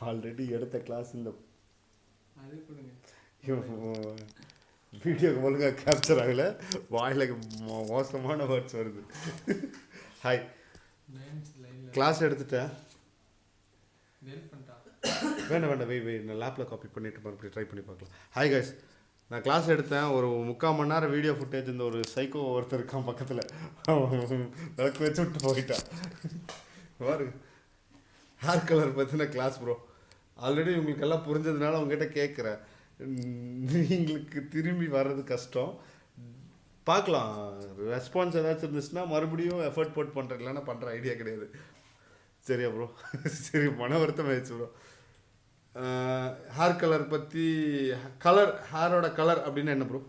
Already எடுத்த class இந்த அது கொடுங்க வீடியோக்கு ஒழுங்காக கேப்சர் ஆகலை, வாயில் மோசமான வேர்ட்ஸ் வருது. ஹாய், கிளாஸ் எடுத்துட்டேன். வேண்டாம் வெய் நான் லேப்பில் காப்பி பண்ணிவிட்டு மறுபடியும் ட்ரை பண்ணி பார்க்கலாம். ஹாய் கைஸ், நான் கிளாஸ் எடுத்தேன். ஒரு 3/4 மணி நேரம் வீடியோ ஃபுட்டேஜ். இந்த ஒரு சைக்கோ ஒருத்தர் இருக்கான் பக்கத்தில், விளக்கு வச்சு விட்டு போயிட்டான். பாரு, ஹேர் கலர் பற்றின கிளாஸ் ப்ரோ. ஆல்ரெடி உங்களுக்கு எல்லாம் புரிஞ்சதுனால உங்ககிட்ட கேட்குறேன். நீங்களுக்கு திரும்பி வர்றது கஷ்டம். பார்க்கலாம், ரெஸ்பான்ஸ் ஏதாச்சும் இருந்துச்சுன்னா மறுபடியும் எஃபர்ட் போட்டு பண்ணுறேன், இல்லைன்னா பண்ணுற ஐடியா கிடையாது. சரியா ப்ரோ? சரி, மன வருத்தம் ஆயிடுச்சு ப்ரோ. ஹேர் கலர் பற்றி, கலர், ஹேரோட கலர் அப்படின்னு என்ன ப்ரோ?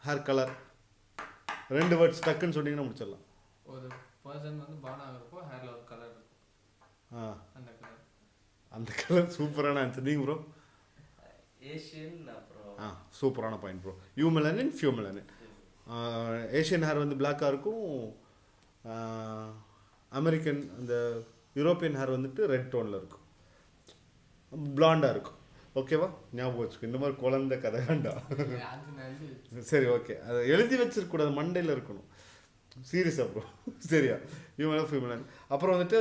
ஹேர் கலர் 2 வேர்ட்ஸ் டக்குன்னு சொன்னீங்கன்னா முடிச்சிடலாம். ஒரு பர்சன் வந்து பான் ஆகிறப்போ ஹேரில் ஒரு கலர் இருக்கும், அந்த கலர் சூப்பரான ஆன்சர். நீங்கள் ப்ரோ? ஏஷியன். அப்புறம் சூப்பரான point bro. Eumelanin, pheomelanin. Asian hair வந்து பிளாக்காக இருக்கும். அமெரிக்கன், அந்த யூரோப்பியன் ஹேர் வந்துட்டு ரெட் டோனில் இருக்கும், பிளாண்டாக இருக்கும். ஓகேவா? ஞாபகம் வச்சுக்கோ, இந்த மாதிரி குழந்தை கதை வேண்டாம். சரி, ஓகே. அதை எழுதி வச்சிருக்கூடாது, மண்டையில் இருக்கணும். சீரியஸாக ப்ரோ? சரியா? யூமெலன், ஃபியூமெலன். அப்புறம் வந்துட்டு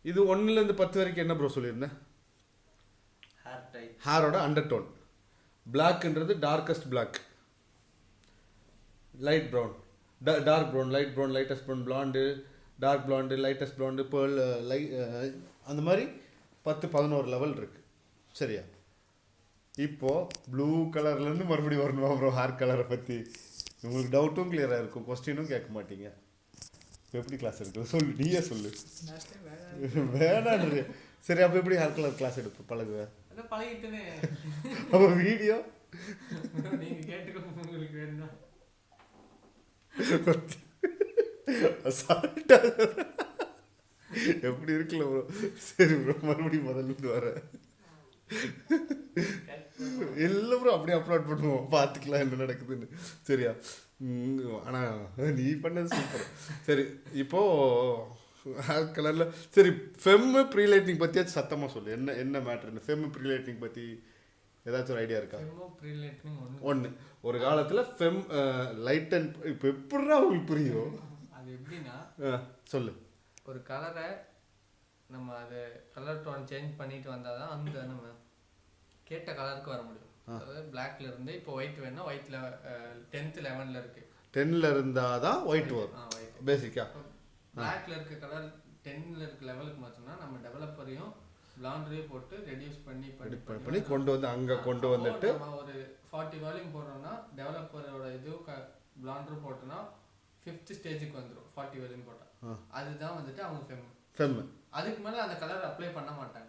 இது 1லேருந்து 10 வரைக்கும் என்ன ப்ரோ சொல்லியிருந்தேன்? ஹேரோட அண்டர் டோன். பிளாக்ன்றது darkest black, light brown, dark brown, light brown, lightest brown, blonde, dark blonde, lightest blonde, pearl, அந்த மாதிரி 10-11 லெவல் இருக்குது. சரியா? இப்போது ப்ளூ கலர்லேருந்து மறுபடியும் வரணுமா ப்ரோ ஹேர் கலரை பற்றி? உங்களுக்கு டவுட்டும் கிளியராக இருக்கும், கொஸ்டினும் கேட்க மாட்டீங்க. எப்படி கிளாஸ் எடுக்கும் சொல்லு, நீயே சொல்லு. வேணான்னு. சரி, அப்போ எப்படி ஹேர் கலர் கிளாஸ் எடுப்போம்? பழகுவேன், பழகிட்டேனே. அப்போ வீடியோ நீங்கள் கேட்டுக்கோ, உங்களுக்கு வேணும்னா. எப்படி இருக்குல்ல ப்ரோ? சரி ப்ரோ, மறுபடியும் முதல்ல வரேன். இல்லை ப்ரோ, அப்படியே அப்லோட் பண்ணுவோம், பார்த்துக்கலாம் என்ன நடக்குதுன்னு. சரியா? ஆனால் நீ பண்ணது சூப்பர். சரி, இப்போது ஹேர் கலரில் சரி, ஃபெம்மு ப்ரீலைட்டிங் பற்றியாச்சும் சத்தமாக சொல்லு. என்ன மேட்ருன்னு ஃபெம்மு ப்ரீலைட்டிங் பற்றி ஏதாச்சும் ஒரு ஐடியா இருக்கா? ஒன்று ஒரு காலத்தில் ஃபெம் லைட் அண்ட், இப்போ எப்படின்னா உங்களுக்கு புரியும்? அது எப்படின்னா, சொல்லு. ஒரு கலரை நம்ம அதை கலர் டோன் சேஞ்ச் பண்ணிட்டு வந்தால் தான் அந்த நம்ம கேட்ட கலருக்கு வர முடியும். அதாவது பிளாக்ல இருந்து இப்போ ஒயிட் வேணும்னா ஒயிட்ல 10th 11ல் இருக்கு, 10ல் இருந்தால் தான் ஒயிட் வரும் பேசிக்காக. பிளாக்ல இருக்க கலர் 10ல் இருக்க லெவலுக்கு மாற்றோம்னா நம்ம டெவலப்பரையும் பிளாண்டரையும் போட்டு ரெடியூஸ் பண்ணி கொண்டு வந்து அங்கே கொண்டு வந்துட்டு நம்ம ஒரு 40 வால்யூம் போடுறோம்னா டெவலப்பரோட இதுவும் பிளாண்டரும் போட்டோம்னா 5th ஸ்டேஜுக்கு வந்துடும். 40 வால்யூம் போட்டால் அதுதான் வந்துட்டு அவங்க ஃபெம். அதுக்கு மேலே அந்த கலர் அப்ளை பண்ண மாட்டாங்க.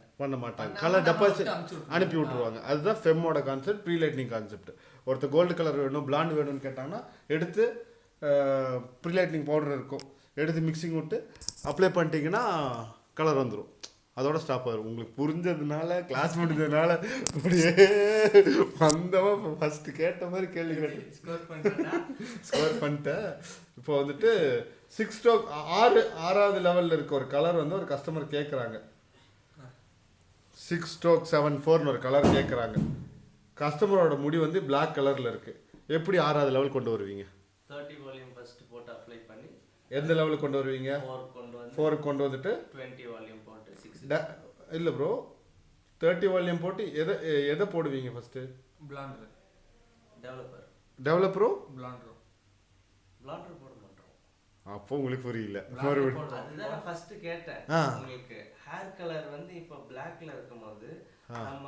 கலர் டெபாசிட் அனுப்பி விட்ருவாங்க. அதுதான் ஃபெம்மோட கான்செப்ட், ப்ரீலைட்னிங் கான்செப்ட். ஒருத்தர் கோல்டு கலர் வேணும், பிளாண்ட் வேணும்னு கேட்டாங்கன்னா எடுத்து ப்ரீலைட்னிங் பவுடர் இருக்கும், எடுத்து மிக்சிங் விட்டு அப்ளை பண்ணிட்டீங்கன்னா கலர் வந்துடும். அதோட ஸ்டாப் ஆகும். உங்களுக்கு புரிஞ்சதுனால, கிளாஸ் முடிஞ்சதுனால அப்படியே வந்தவன் ஃபஸ்ட்டு கேட்ட மாதிரி கேள்வி கேட்டு ஸ்கோர் பண்ணிட்டேன். இப்போ வந்துட்டு 6 ஸ்ட்ரோக் 6வது லெவலில் இருக்க ஒரு கலர் வந்து ஒரு கஸ்டமர் கேட்குறாங்க. 6 ஸ்ட்ரோக் 7/4 ஒரு கலர் கேட்குறாங்க. கஸ்டமரோட முடி வந்து பிளாக் கலரில் இருக்குது. எப்படி 6வது லெவல் கொண்டு வருவீங்க? 30 வால்யூம் ஃபர்ஸ்ட் போட்டு அப்ளை பண்ணி எந்த லெவலுக்கு கொண்டு வருவீங்க? 4 கொண்டு வந்துட்டு 20 வால்யூம் போட்டு 6. இல்லை ப்ரோ, 30 வால்யூம் போட்டு எதை போடுவீங்க ஃபஸ்ட்டு? பிளாண்டர். டெவலப்பரோ பிளாண்டர் போட மாட்டோம். அப்போ உங்களுக்கு புரியல. அதுதான் நான் ஃபர்ஸ்ட் கேட்டேன். உங்களுக்கு ஹேர் கலர் வந்து இப்போ பிளாக்ல இருக்கும்போது நம்ம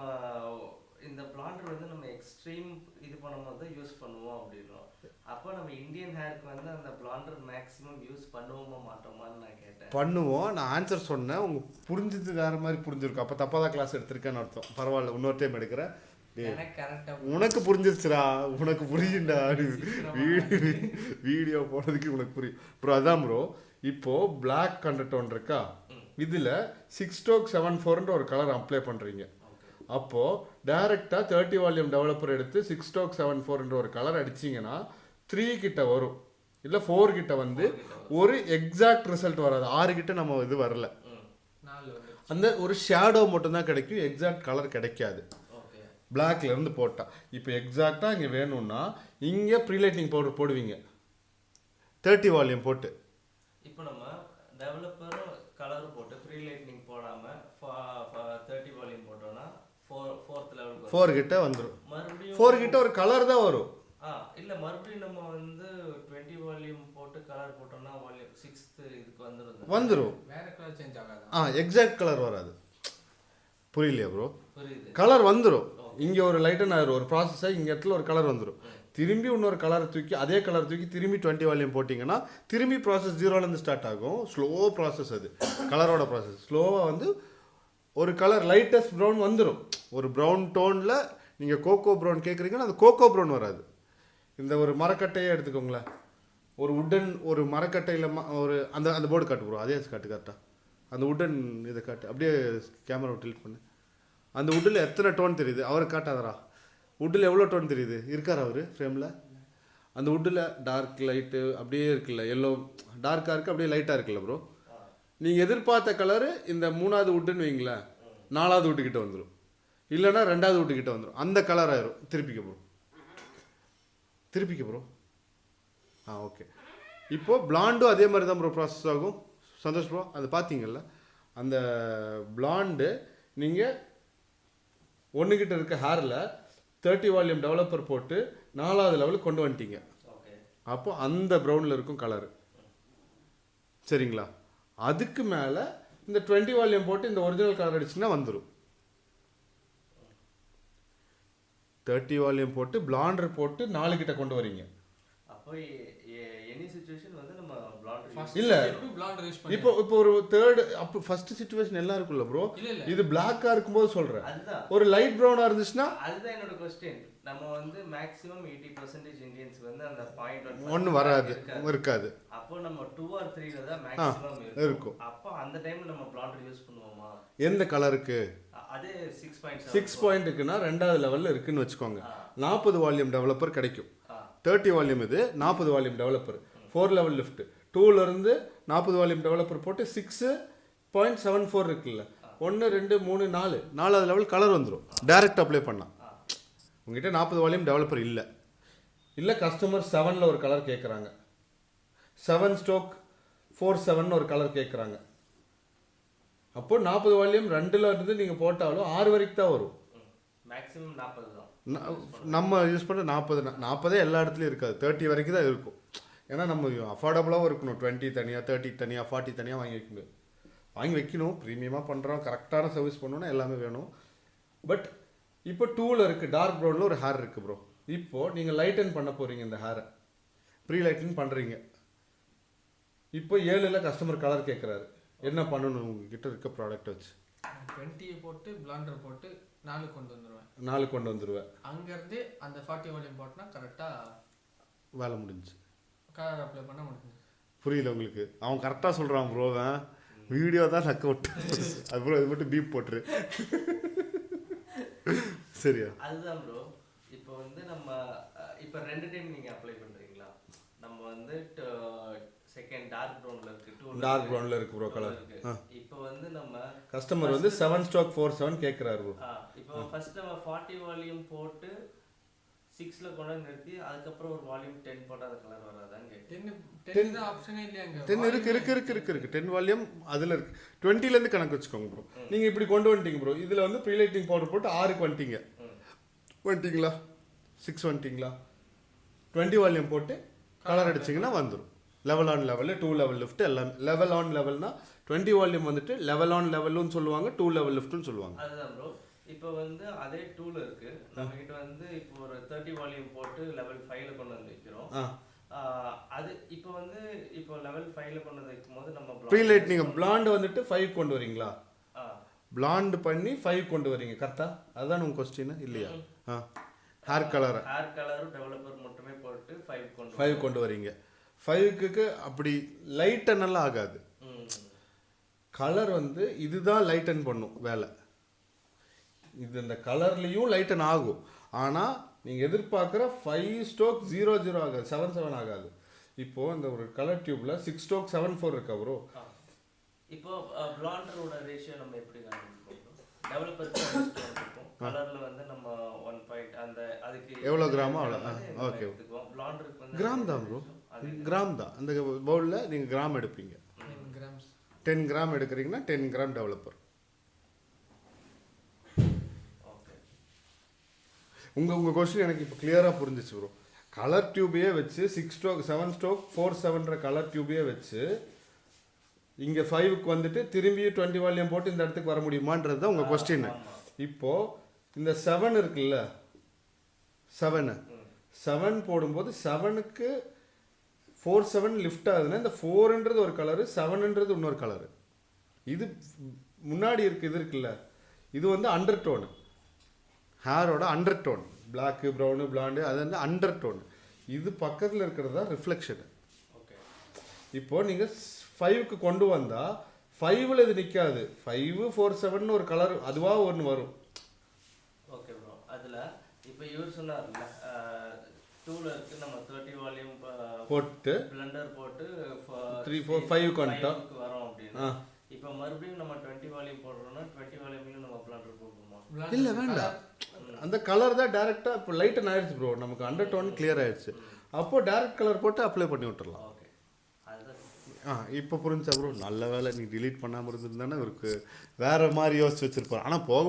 இந்த பிளாண்டர் வந்து நம்ம எக்ஸ்ட்ரீம் இது பண்ணும்போது யூஸ் பண்ணுவோம் அப்படின்றோம். அப்போ நம்ம இந்தியன் ஹேருக்கு வந்து அந்த பிளாண்டர் மேக்ஸிமம் யூஸ் பண்ணுவோமா மாட்டோமான்னு நான் கேட்டேன். பண்ணுவோம். நான் ஆன்சர் சொன்னேன், உங்க புரிஞ்சது வேற மாதிரி புரிஞ்சிருக்கும். அப்போ தப்பாக தான் கிளாஸ் எடுத்திருக்கேன்னு அர்த்தம். பரவாயில்ல, இன்னொரு டைம் எடுக்கிறேன். உனக்கு புரிஞ்சிருச்சுடா, உனக்கு புரியுண்டா, வீடியோ போடுறதுக்கு உனக்கு புரியும் ப்ரோ. அதான் ப்ரோ, இப்போ பிளாக் கண்டர்டோன் இருக்கா, இதில் 6 ஸ்ட்ரோக் 7/4 ஒரு கலர் அப்ளை பண்ணுறீங்க. அப்போது டேரெக்டாக 30 வால்யூம் டெவலப்பர் எடுத்து 6 ஸ்ட்ரோக் 7/4 ஒரு கலர் அடிச்சிங்கன்னா 3 கிட்ட வரும், இல்லை 4 கிட்ட வந்து ஒரு எக்ஸாக்ட் ரிசல்ட் வராது. 6 கிட்ட நம்ம இது வரல, அந்த ஒரு ஷேடோ மட்டும்தான் கிடைக்கும், எக்ஸாக்ட் கலர் கிடைக்காது பிளாக்ல இருந்து போட்டா. இப்போ எக்ஸாக்டாக இங்கே வேணும்னா இங்கே ப்ரீலைட்டிங் பவுடர் போடுவீங்க 30 வால்யூம் போட்டு. இப்போ நம்ம டெவலப்பரும் கலர் போட்டு ப்ரீலைட்டிங் போடாம 30 வால்யூம் போட்டோம்னா 4th லெவல் 4 கிட்ட வந்துடும். மறுபடியும் 4 கிட்ட ஒரு கலர் தான் வரும். இல்ல மறுபடியும் நம்ம வந்து 20 வால்யூம் போட்டு கலர் போட்டோம்னா வால்யூம் 6th இதுக்கு வந்துரும். வேற கலர் சேஞ்ச் ஆகாது. எக்ஸாக்ட் கலர் வராது. புரியலையா ப்ரோ? புரியுது. கலர் வந்துடும். இங்கே ஒரு லைட்டன் ஆயிரும், ஒரு ப்ராசஸ் ஆகி இங்கே இடத்துல ஒரு கலர் வந்துடும். திரும்பி இன்னொரு கலரை தூக்கி அதே கலர் தூக்கி திரும்பி 20 வால்யூம் போட்டிங்கன்னா திரும்பி ப்ராசஸ் 0லேருந்து ஸ்டார்ட் ஆகும். ஸ்லோ ப்ராசஸ், அது கலரோட ப்ராசஸ். ஸ்லோவாக வந்து ஒரு கலர் லைட்டஸ்ட் ப்ரௌன் வந்துடும். ஒரு ப்ரௌன் டோனில் நீங்கள் கோகோ ப்ரௌன் கேட்குறீங்கன்னா அது கோகோ ப்ரௌன் வராது. இந்த ஒரு மரக்கட்டையே எடுத்துக்கோங்களேன், ஒரு உட்டன் ஒரு மரக்கட்டையில் ஒரு அந்த அந்த போர்டு காட்டு ப்ரோ, அதே காட்டு கரெக்டாக அந்த உட்டன் இதை காட்டு, அப்படியே கேமரா டில்ட் பண்ணு. அந்த உட்டில் எத்தனை டோன் தெரியுது அவர் காட்டாதரா? உட்டில் எவ்வளோ டோன் தெரியுது இருக்கார் அவர் ஃப்ரேமில்? அந்த உட்டில் டார்க் லைட்டு அப்படியே இருக்குல்ல, எல்லோ டார்க்காக இருக்குது, அப்படியே லைட்டாக இருக்குல்ல ப்ரோ. நீங்கள் எதிர்பார்த்த கலரு இந்த 3வது உட்டுன்னு வைங்களேன், 4வது வீட்டுக்கிட்ட வந்துடும், இல்லைன்னா 2வது வீட்டுக்கிட்ட வந்துடும். அந்த கலர் ஆயிரும். திருப்பிக்க ப்ரோ. ஓகே. இப்போது பிளாண்டும் அதே மாதிரி தான் ப்ரோ ப்ராசஸ் ஆகும். சந்தோஷ் ப்ரோ அது பார்த்தீங்கல்ல, அந்த பிளாண்டு நீங்கள் ஒன்றுகிட்ட இருக்க ஹேரில் 30 வால்யூம் டெவலப்பர் போட்டு 4வது லெவலுக்கு கொண்டு வந்துட்டீங்க. அப்போ அந்த ப்ரௌனில் இருக்கும் கலரு, சரிங்களா? அதுக்கு மேலே இந்த 20 வால்யூம் போட்டு இந்த ஒரிஜினல் கலர் அடிச்சிங்கன்னா வந்துடும். 30 வால்யூம் போட்டு பிளாண்டர் போட்டு 4 கிட்ட கொண்டு வரீங்க. அப்போ எனி சிச்சுவேஷன் வந்து நம்ம பிளாண்டர் இல்ல இப்போ ஒரு தேர்ட் அப்போ ஃபர்ஸ்ட் சிச்சுவேஷன் எல்லாம் இருக்குல்ல ப்ரோ, இது பிளாக்கா இருக்கும்போது சொல்றேன். ஒரு லைட் ப்ரௌனா இருந்துச்சுன்னா அதுதான் என்னோட क्वेश्चन. நம்ம வந்து மேக்ஸिमम 80% இந்தியன்ஸ் வந்து அந்த பாயிண்ட் ஒன்னு வராது இருக்காது. அப்போ நம்ம 2 or 3 ல தான் மேக்ஸिमम இருக்கும். அப்போ அந்த டைம்ல நம்ம பிளாண்டர் யூஸ் பண்ணுவோமா? எந்த கலருக்கு? அதே 6 பாயிண்ட்க்குனா 2வது லெவல்ல இருக்குன்னு வெச்சுக்கோங்க. 40 வால்யூம் டெவலப்பர் கிடைக்கும். 30 வால்யூம் இது 40 வால்யூம் டெவலப்பர் 4 லெவல் லிஃப்ட். 2ல இருந்து 40 வால்யூம் டெவலப்பர் போட்டு 6.74 இருக்குல்ல, 1 2 3 4 4வது லெவல் கலர் வந்துடும். டைரக்ட் அப்ளை பண்ணலாம். உங்ககிட்ட 40 வால்யூம் டெவலப்பர் இல்லை கஸ்டமர் 7ல் ஒரு கலர் கேட்குறாங்க, 7/47 ஒரு கலர் கேட்குறாங்க. அப்போ 40 வால்யூம் 2ல் இருந்து நீங்கள் போட்டாலும் 6 வரைக்கும் தான் வரும். மேக்ஸிமம் 40 தான் நம்ம யூஸ் பண்ண 40 எல்லா இடத்துலையும் இருக்காது, 30 வரைக்கும் தான் இருக்கும். ஏன்னா நம்ம அஃபோர்டபுளாகவும் இருக்கணும். 20 தனியாக, 30 தனியாக, 40 தனியாக வாங்கி வைக்கணும். ப்ரீமியமாக பண்ணுறோம், கரெக்டான சர்வீஸ் பண்ணணும்னா எல்லாமே வேணும். பட் இப்போ 2ல் இருக்குது, டார்க் ப்ரௌனில் ஒரு ஹேர் இருக்குது ப்ரோ. இப்போது நீங்கள் லைட்டன் பண்ண போகிறீங்க, இந்த ஹேரை ப்ரீ லைட்டன் பண்ணுறீங்க. இப்போ 7ல் கஸ்டமர் கலர் கேட்குறாரு, என்ன பண்ணணும்? உங்ககிட்ட இருக்க ப்ராடக்ட் வச்சு 20 போட்டு பிளாண்டர் போட்டு 4 கொண்டு வந்துருவேன். அங்கேருந்து அந்த 40 வால்யூம் போட்டனா கரெக்டாக வேலை முடிஞ்சு, கலர் அப்ளை பண்ண முடிஞ்சு. புரியல உங்களுக்கு? அவன் கரெக்டாக சொல்கிறான் ப்ரோ, தான் வீடியோ தான் நக்க விட்டு அது ப்ரோ, இது மட்டும் பீப் போட்டுரு. சரியா? அதுதான் ப்ரோ. இப்போ வந்து நம்ம இப்போ 2 டைம் நீங்கள் அப்ளை பண்ணுறீங்களா? நம்ம வந்து செகண்ட் டார்க் ப்ரௌன்ல இருக்கு, 2 டார்க் ப்ரௌன்ல இருக்கு ப்ரோ கலர். இப்போ வந்து நம்ம கஸ்டமர் வந்து 7/47 கேக்குறாரு ப்ரோ. இப்போ ஃபர்ஸ்ட் நம்ம 40 வால்யூம் போட்டு 6ல கொண்டு வந்து நிறுத்தி அதுக்கப்புறம் ஒரு வால்யூம் 10 போட்டா அந்த கலர் வராதாங்க? 10 தான் ஆப்ஷனே இல்லையாங்க. 10 இருக்கு 10 வால்யூம் அதுல இருக்கு. 20ல இருந்து கணக்கு வச்சுக்கோங்க ப்ரோ. நீங்க இப்படி கொண்டு வந்துட்டீங்க ப்ரோ, இதுல வந்து ப்ரீலைட்டிங் பவுடர் போட்டு 6க்கு வந்துட்டீங்களா, 6 வந்துட்டீங்களா, 20 வால்யூம் போட்டு கலர் அடிச்சிங்கன்னா வந்துடும். லெவல் ஆன் லெவலில் 2 லெவல் லிஃப்ட் எல்லாம். லெவல் ஆன் லெவல்னா 20 வால்யூம் வந்துட்டு லெவல் ஆன் லெவல்னு சொல்லுவாங்க, 2 லெவல் லிஃப்ட்னு சொல்லுவாங்க. அதுதான் ப்ரோ. இப்போ வந்து அதே 2ல இருக்கு, நம்ம கிட்ட வந்து இப்போ ஒரு 30 வால்யூம் போட்டு லெவல் 5ல கொண்டு வந்து வைக்கிறோம். அது இப்போ வந்து இப்போ லெவல் 5ல கொண்டு வந்து வைக்கும்போது நம்ம ப்ரீலைட் நீங்க பிளாண்ட் வந்துட்டு 5 கொண்டு வரீங்களா? பிளாண்ட் பண்ணி 5 கொண்டு வரீங்க கரெக்டா? அதுதான் உங்க क्वेश्चन இல்லையா? ஹேர் கலரும் டெவலப்பர் மட்டுமே போட்டு 5 கொண்டு வரீங்க. 5க்கு அப்படி லைட்டன் எல்லாம் ஆகாது. கலர் வந்து இதுதான் லைட்டன் பண்ணும் வேலை. இது இந்த கலர்லேயும் லைட்டன் ஆகும். ஆனால் நீங்கள் எதிர்பார்க்குற 5/00 ஆகாது, 77 ஆகாது. இப்போது இந்த ஒரு கலர் டியூப்பில் 6/74 இருக்கா ப்ரோ? இப்போ பிளாண்டரோட ரேஷியோ நம்ம எப்படி கண்டுபிடிப்போம்? டெவலப்பருக்கு இருக்கும். கலர்ல வந்து நம்ம 1 பாயிண்ட் அந்த அதுக்கு எவ்வளவு கிராமோ அவ்வளோ. ஓகே. பிளாண்டருக்கு வந்து கிராம் தான் ப்ரோ, கிராம் தான். அந்த பவுலில் நீங்கள் கிராம் எடுப்பீங்க. 10 கிராம் எடுக்கிறீங்கன்னா 10 கிராம் டெவலப்பர். உங்கள் கொஸ்டின் எனக்கு இப்போ கிளியராக புரிஞ்சிச்சு ப்ரோ. கலர் டியூபையே வச்சு 6 ஸ்ட்ரோக் 7 ஸ்ட்ரோக் 4/7 கலர் டியூபையே வச்சு இங்கே 5க்கு வந்துட்டு திரும்பி 20 வால்யூம் போட்டு இந்த இடத்துக்கு வர முடியுமான்றது தான் உங்கள் கொஸ்டின். இப்போது இந்த 7 இருக்குல்ல, 7 போடும்போது 7க்கு 4/7 லிஃப்ட் ஆகுதுன்னா இந்த 4ன்றது ஒரு கலரு, 7ன்றது இன்னொரு கலரு. இது முன்னாடி இது இருக்குல்ல, இது வந்து அண்டர் டோனு, ஹேரோட undertone. Black brown blonde அது வந்து அண்டர் டோன். இது பக்கத்தில் இருக்கிறது தான் ரிஃப்ளெக்ஷனு. இப்போது நீங்கள் 5க்கு கொண்டு வந்தால் 5ல் இது நிற்காது. 5 4/7 ஒரு கலர் அதுவாக ஒன்று வரும். Okay bro. அதில் இப்போ இவர் சொன்னார்ல 2ல இருக்கு நம்ம 30 வால்யூம் போட்டு பிளண்டர் போட்டு 3 4 5க்கு வந்துட்டோம் வரோம் அப்படின்னு. இப்போ மறுபடியும் நம்ம 20 வால்யூம் போடுறோம்னா 20 வால்யூம்லையும் நம்ம பிளண்டர் போடுவோமா? இல்லை வேண்டாம். அந்த கலர் தான் டேரெக்டாக இப்போ லைட்டன் ஆயிடுச்சு ப்ரோ, நமக்கு அண்டர் டோன் கிளியர் ஆயிடுச்சு. அப்போது டேரக்ட் கலர் போட்டு அப்ளை பண்ணி விட்டுறலாம். ஓகே, அதுதான். இப்போ புரிஞ்சா ப்ரோ. நல்ல வேலை நீ டிலீட் பண்ணாமல் இருந்திருந்தானே இவருக்கு வேறு மாதிரி யோசிச்சு வச்சுருப்பார். ஆனால் போக